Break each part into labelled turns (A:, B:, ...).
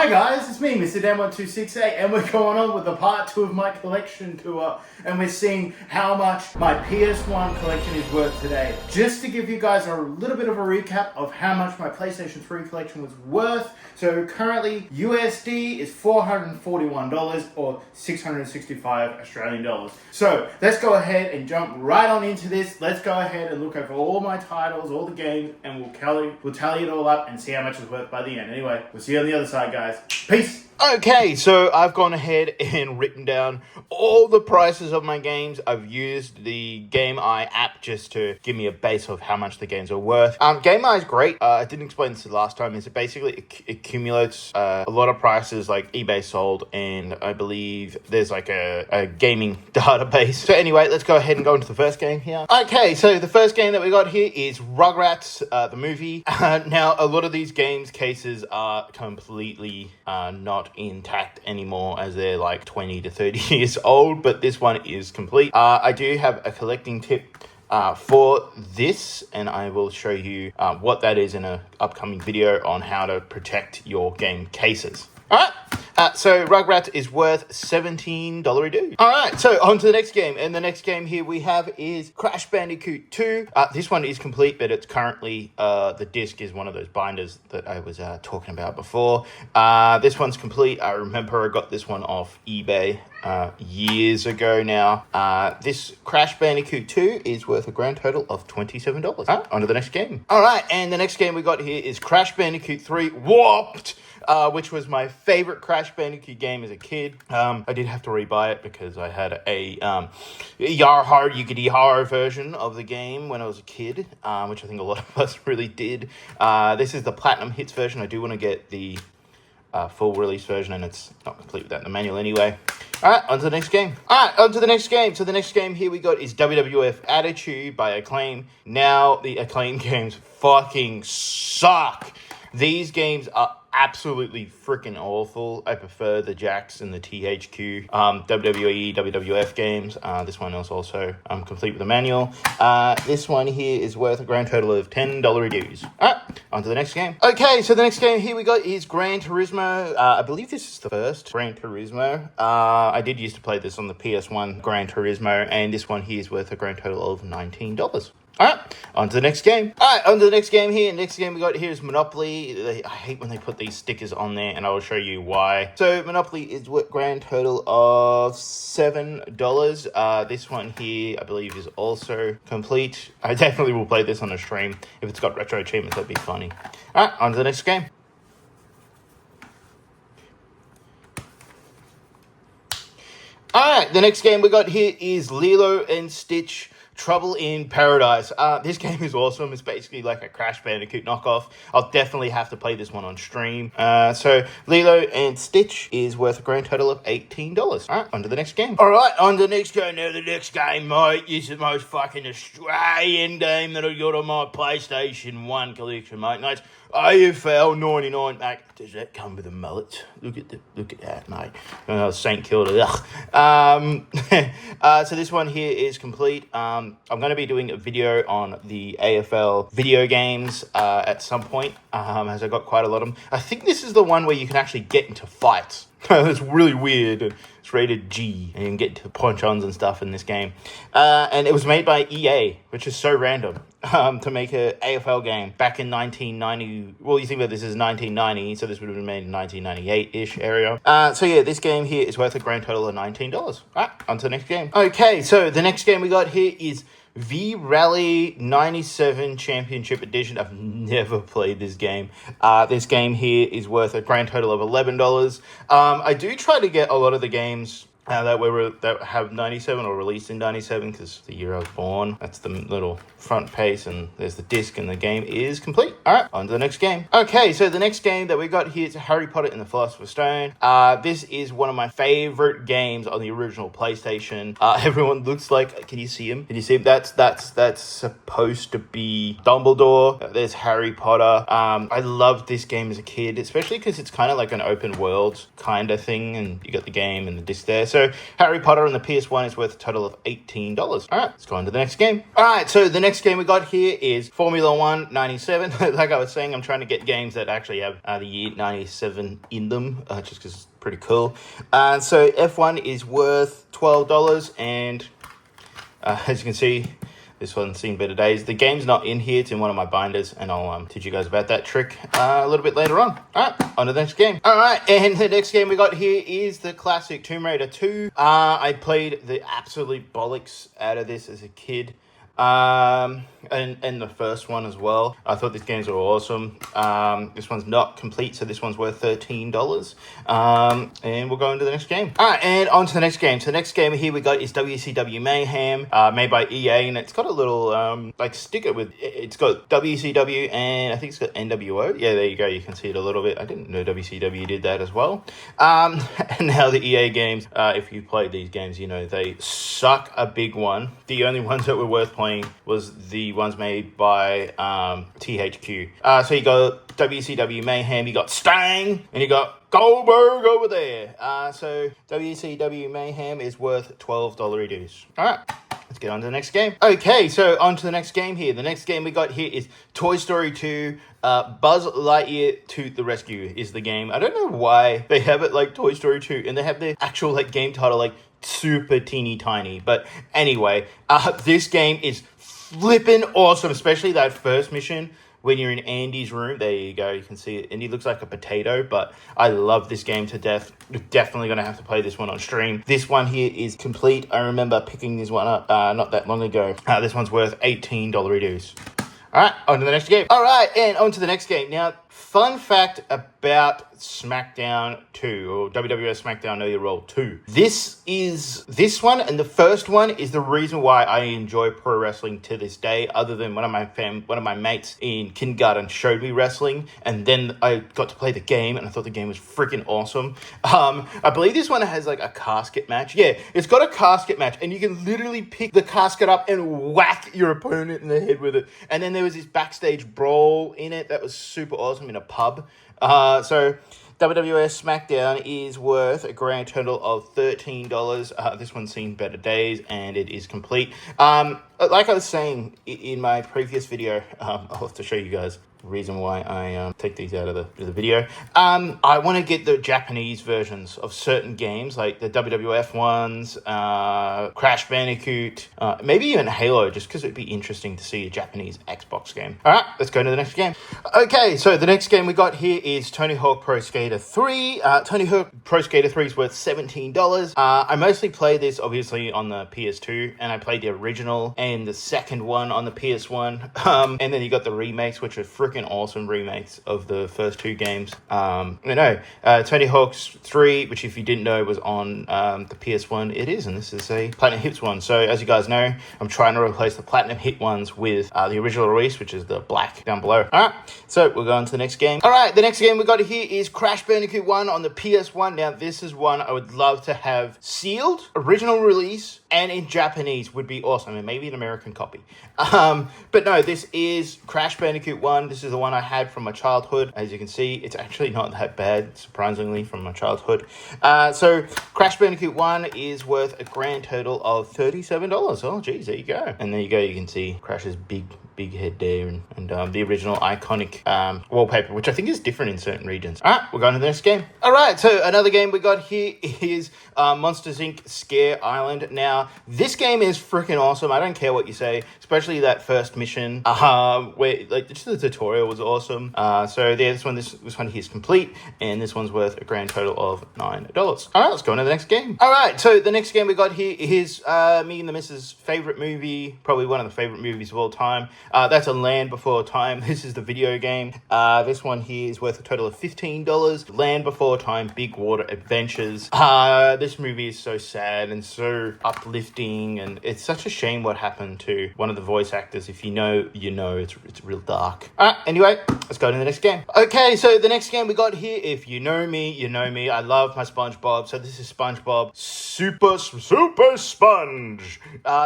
A: Hi guys, it's me, Mr. Dan1268, and we're going on with the part 2 of my collection tour, and we're seeing how much my PS1 collection is worth today. Just to give you guys a little bit of a recap of how much my PlayStation 3 collection was worth. So currently, USD is $441 or 665 Australian dollars. So let's go ahead and jump right on into this. Let's go ahead and look over all my titles, all the games, and we'll tally it all up and see how much it's worth by the end. Anyway, we'll see you on the other side, guys. Peace.
B: Okay, so I've gone ahead and written down all the prices of my games. I've used the Game Eye app just to give me a base of how much the games are worth. Game Eye is great. I didn't explain this the last time. Is it basically accumulates a lot of prices like eBay sold, and I believe there's like a gaming database. So anyway, let's go ahead and go into the first game here. Okay, so the first game that we got here is Rarest, the movie. Now, a lot of these games cases are completely not intact anymore, as they're like 20 to 30 years old, but this one is complete. I do have a collecting tip for this, and I will show you what that is in an upcoming video on how to protect your game cases. Alright, so Rugrat is worth $17 due. Alright, so on to the next game. And the next game here we have is Crash Bandicoot 2. This one is complete, but it's currently, the disc is one of those binders that I was talking about before. This one's complete. I remember I got this one off eBay years ago now. This Crash Bandicoot 2 is worth a grand total of $27. Alright, on to the next game. Alright, and the next game we got here is Crash Bandicoot 3 Warped. Which was my favorite Crash Bandicoot game as a kid. I did have to rebuy it because I had a Yarhar Yiggity Har version of the game when I was a kid, which I think a lot of us really did. This is the Platinum Hits version. I do want to get the full release version, and it's not complete without the manual anyway. Alright, on to the next game. Alright, on to the next game. So the next game here we got is WWF Attitude by Acclaim. Now, the Acclaim games fucking suck. These games are absolutely freaking awful. I prefer the Jax and the THQ WWE, WWF games. This one is also complete with a manual. This one here is worth a grand total of $10 dues. Alright, on to the next game. Okay, so the next game here we got is Gran Turismo. I believe this is the first Gran Turismo. I did used to play this on the PS1 Gran Turismo, and this one here is worth a grand total of $19. Alright, on to the next game. Alright, on to the next game here. Next game we got here is Monopoly. I hate when they put these stickers on there, and I will show you why. So, Monopoly is what grand total of $7. This one here, I believe, is also complete. I definitely will play this on a stream. If it's got retro achievements, that'd be funny. Alright, on to the next game. Alright, the next game we got here is Lilo and Stitch Trouble in Paradise. This game is awesome. It's basically like a Crash Bandicoot knockoff. I'll definitely have to play this one on stream. So Lilo and Stitch is worth a grand total of $18. Alright, on to the next game. Alright, on to the next game. Now the next game, mate, is the most fucking Australian game that I got on my PlayStation 1 collection, mate. No, it's AFL 99, mate. Does that come with a mullet? Look at that, mate. St Kilda. So this one here is complete. I'm going to be doing a video on the AFL video games at some point, as I got quite a lot of them. I think this is the one where you can actually get into fights. It's really weird. It's rated G, and you can get to punch-ons and stuff in this game. And it was made by EA, which is so random, to make an AFL game back in 1990. Well, you think that this is 1990, so this would have been made in 1998-ish area. So yeah, this game here is worth a grand total of $19. Alright, on to the next game. Okay, so the next game we got here is V-Rally 97 Championship Edition. I've never played this game. This game here is worth a grand total of $11. I do try to get a lot of the games that have 97 or released in 97 because the year I was born. That's the little front page, and there's the disc, and the game is complete. Alright, on to the next game. Okay, so the next game that we got here is Harry Potter and the Philosopher's Stone. This is one of my favorite games on the original PlayStation. Everyone looks like, can you see him? Can you see him? That's supposed to be Dumbledore. There's Harry Potter. I loved this game as a kid, especially because it's kind of like an open world kind of thing, and you got the game and the disc there. So Harry Potter on the PS1 is worth a total of $18. All right, let's go on to the next game. All right, so the next game we got here is Formula 1 97. Like I was saying, I'm trying to get games that actually have the year 97 in them, just because it's pretty cool. So F1 is worth $12, and as you can see, this one's seen better days. The game's not in here. It's in one of my binders, and I'll teach you guys about that trick a little bit later on. All right, on to the next game. All right, and the next game we got here is the classic Tomb Raider 2. I played the absolute bollocks out of this as a kid. And the first one as well. I thought these games were awesome. This one's not complete, so this one's worth $13. And we'll go into the next game. All right, and on to the next game. So the next game here we got is WCW Mayhem, made by EA, and it's got a little like sticker with it's got WCW and I think it's got NWO. Yeah, there you go. You can see it a little bit. I didn't know WCW did that as well. And now the EA games, if you played these games, you know they suck a big one. The only ones that were worth playing was the ones made by THQ. So you got WCW Mayhem, you got Stang, and you got Goldberg over there. So WCW Mayhem is worth $12 reduce. All right, let's get on to the next game. Okay, so on to the next game here. The next game we got here is Toy Story 2. Buzz Lightyear to the Rescue is the game. I don't know why they have it like Toy Story 2, and they have the actual like game title like super teeny tiny. But anyway, this game is flipping awesome, especially that first mission when you're in Andy's room. There you go, you can see it, and he looks like a potato, but I love this game to death. You're definitely going to have to play this one on stream. This one here is complete. I remember picking this one up not that long ago. This one's worth $18 reduce. All right, on to the next game. All right, and on to the next game. Now, fun fact about SmackDown 2, or WWF SmackDown Know Your Role 2. This one, and the first one is the reason why I enjoy pro wrestling to this day, other than one of my mates in kindergarten showed me wrestling, and then I got to play the game, and I thought the game was freaking awesome. I believe this one has like a casket match. Yeah, it's got a casket match, and you can literally pick the casket up and whack your opponent in the head with it. And then there was this backstage brawl in it that was super awesome in a pub. So WWF SmackDown is worth a grand total of $13. This one's seen better days, and it is complete. Like I was saying in my previous video, I'll have to show you guys the reason why I take these out of the video. I want to get the Japanese versions of certain games, like the WWF ones, Crash Bandicoot, maybe even Halo, just because it'd be interesting to see a Japanese Xbox game. All right, let's go to the next game. Okay, so the next game we got here is Tony Hawk Pro Skater 3. Tony Hawk Pro Skater 3 is worth $17. I mostly played this, obviously, on the PS2, and I played the original and the second one on the PS1. And then you got the remakes, which are freaking awesome remakes of the first two games. Tony Hawk's 3, which if you didn't know was on the PS1, it is, and this is a Platinum Hits one. So as you guys know, I'm trying to replace the Platinum Hit ones with the original release, which is the black down below. All right, so we'll go on to the next game. All right, the next game we got here is Crash Bandicoot 1 on the PS1. Now, this is one I would love to have sealed, original release, and in Japanese would be awesome, and maybe an American copy. But no, this is Crash Bandicoot 1. This is the one I had from my childhood. As you can see, it's actually not that bad, surprisingly, from my childhood. So Crash Bandicoot 1 is worth a grand total of $37. Oh, geez, there you go. And there you go, you can see Crash's big head there, and the original iconic wallpaper, which I think is different in certain regions. All right, we're going to the next game. All right, so another game we got here is Monsters Inc. Scare Island. Now, this game is freaking awesome. I don't care what you say, especially that first mission, where like just the tutorial was awesome. So yeah, this one here is complete, and this one's worth a grand total of $9. All right, let's go on to the next game. All right, so the next game we got here is me and the missus' favorite movie, probably one of the favorite movies of all time. That's A Land Before Time. This is the video game. This one here is worth a total of $15. Land Before Time, Big Water Adventures. This movie is so sad and so uplifting, and it's such a shame what happened to one of the voice actors. If you know, you know. It's real dark. Anyway, let's go to the next game. Okay, so the next game we got here, if you know me, you know me. I love my SpongeBob. So this is SpongeBob Super Sponge.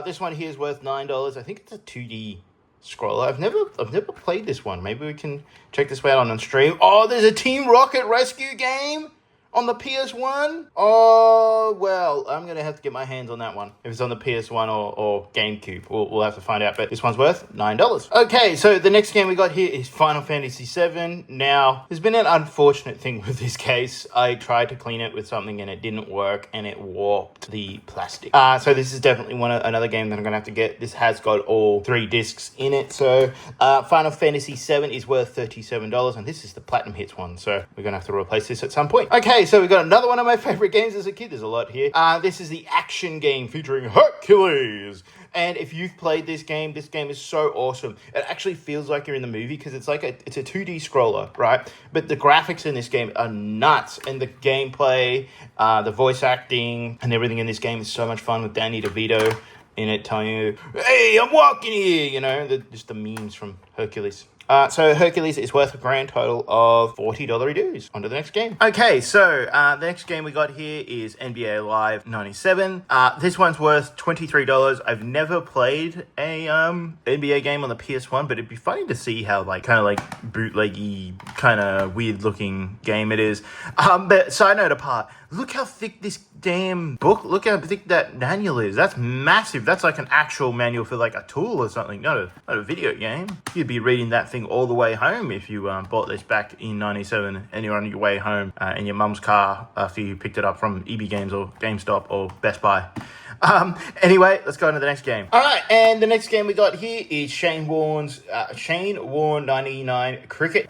B: This one here is worth $9. I think it's a 2D scroller. I've never played this one. Maybe we can check this out on stream. Oh, there's a Team Rocket rescue game. On the PS1? Oh, well, I'm going to have to get my hands on that one. If it's on the PS1 or GameCube, we'll have to find out. But this one's worth $9. Okay, so the next game we got here is Final Fantasy VII. Now, there's been an unfortunate thing with this case. I tried to clean it with something and it didn't work and it warped the plastic. So this is definitely another game that I'm going to have to get. This has got all 3 discs in it. So Final Fantasy VII is worth $37 and this is the Platinum Hits one. So we're going to have to replace this at some point. Okay, so we've got another one of my favorite games as a kid. There's a lot here. This is the action game featuring Hercules. And if you've played this game is so awesome. It actually feels like you're in the movie because it's like it's a 2D scroller, right? But the graphics in this game are nuts. And the gameplay, the voice acting, and everything in this game is so much fun with Danny DeVito in it telling you, hey, I'm walking here, you know, just the memes from Hercules. So Hercules is worth a grand total of $40 dues. On to the next game. Okay, so the next game we got here is NBA Live 97. This one's worth $23. I've never played a NBA game on the PS1, but it'd be funny to see how kind of bootleggy, kind of weird looking game it is. But side note apart, look how thick this damn book, look how thick that manual is. That's massive. That's like an actual manual for like a tool or something, not a video game. You'd be reading that thing all the way home if you bought this back in 97 and you're on your way home in your mum's car after you picked it up from EB Games or GameStop or Best Buy. Anyway, let's go into the next game. All right, and the next game we got here is Shane Warne 99 Cricket.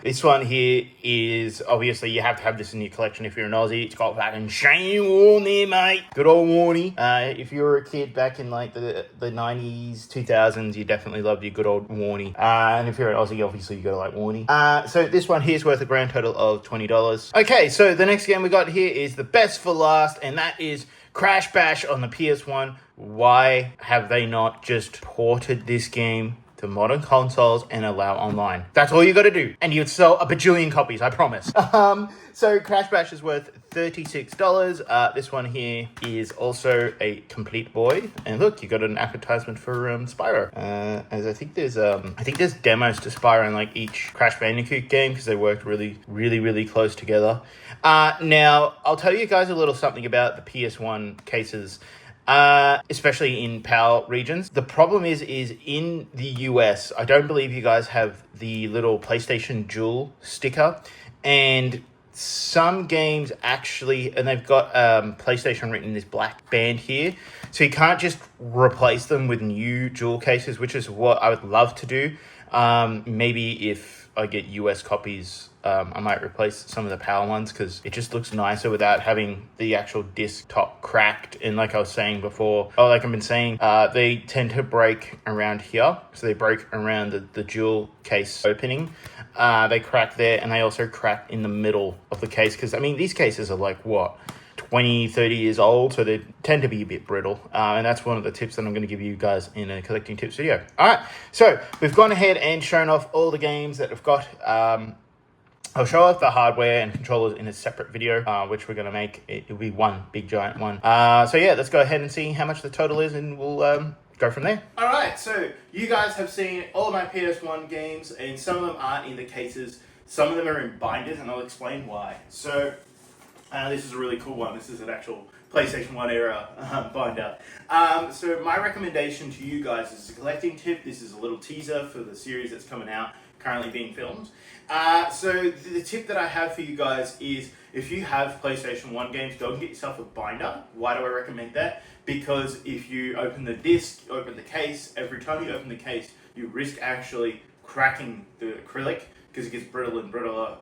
B: This one here is obviously you have to have this in your collection if you're an Aussie. It's got fucking Shane Warne there, mate. Good old Warnie. If you were a kid back in like the 90s, 2000s, you definitely loved your good old Warnie. And if you're an Aussie, obviously you gotta like Warnie. So this one here is worth a grand total of $20. Okay, so the next game we got here is the best for last, and that is Crash Bash on the PS1. Why have they not just ported this game to modern consoles and allow online? That's all you got to do, and you'd sell a bajillion copies, I promise. So Crash Bash is worth $36. This one here is also a complete boy, and look, you got an advertisement for Spyro. As I think there's demos to Spyro in like each Crash Bandicoot game because they worked really close together. Now I'll tell you guys a little something about the PS1 cases. Especially in PAL regions. The problem is in the US, I don't believe you guys have the little PlayStation Jewel sticker, and some games actually, and they've got PlayStation written in this black band here, so you can't just replace them with new Jewel cases, which is what I would love to do. Maybe if I get US copies, I might replace some of the PAL ones because it just looks nicer without having the actual disc top cracked. And like I was saying before, like I've been saying, they tend to break around here. So they break around the Jewel case opening. They crack there, and they also crack in the middle of the case because, I mean, these cases are like, what, 20, 30 years old, so they tend to be a bit brittle. And that's one of the tips that I'm going to give you guys in a collecting tips video. All right, so we've gone ahead and shown off all the games that we've got. I'll show off the hardware and controllers in a separate video, which we're going to make. It'll be one big giant one. So yeah, let's go ahead and see how much the total is, and we'll go from there. All right, so you guys have seen all of my PS1 games, and some of them aren't in the cases. Some of them are in binders, and I'll explain why. So this is a really cool one. This is an actual PlayStation 1 era binder. So my recommendation to you guys is a collecting tip. This is a little teaser for the series that's coming out, currently being filmed. So the tip that I have for you guys is, if you have PlayStation 1 games, go and get yourself a binder. Why do I recommend that? Because if you open the disc, open the case, every time you open the case, you risk actually cracking the acrylic because it gets brittle and brittler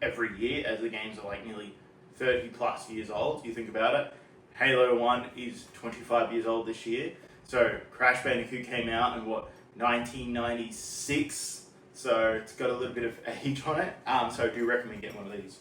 B: every year as the games are like nearly 30 plus years old. You think about it. Halo 1 is 25 years old this year. So Crash Bandicoot came out in 1996. So it's got a little bit of age on it. So I do recommend getting one of these.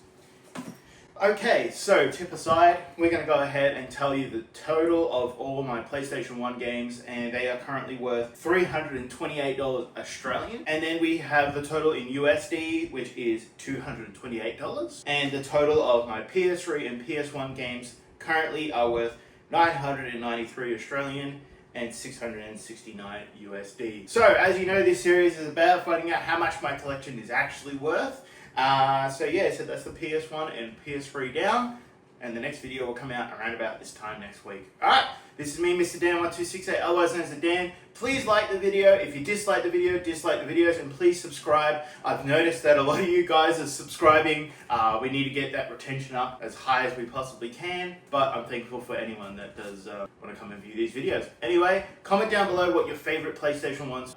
B: Okay, so tip aside, we're going to go ahead and tell you the total of all my PlayStation 1 games, and they are currently worth $328 Australian. And then we have the total in USD, which is $228. And the total of my PS3 and PS1 games currently are worth $993 Australian and $669 USD. So, as you know, this series is about finding out how much my collection is actually worth. So yeah, so that's the PS1 and PS3 down. And the next video will come out around about this time next week. Alright, this is me, Mr. Dan1268, otherwise known as the Dan. Please like the video. If you dislike the video, dislike the videos, and please subscribe. I've noticed that a lot of you guys are subscribing. We need to get that retention up as high as we possibly can, but I'm thankful for anyone that does want to come and view these videos. Anyway, comment down below what your favorite PlayStation 1's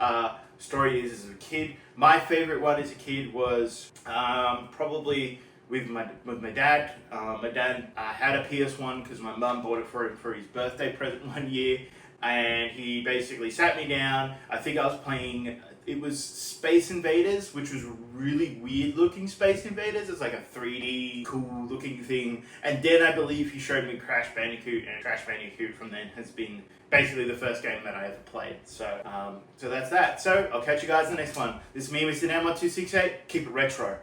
B: story is as a kid. My favorite one as a kid was probably with my dad. My dad had a PS1 because my mum bought it for him for his birthday present one year, and he basically sat me down. I think I was playing, it was Space Invaders, which was really weird looking Space Invaders. It's like a 3D cool looking thing. And then I believe he showed me Crash Bandicoot, and Crash Bandicoot from then has been basically the first game that I ever played. So so that's that. So I'll catch you guys in the next one. This is me, Mr. Dan1268. Keep it retro.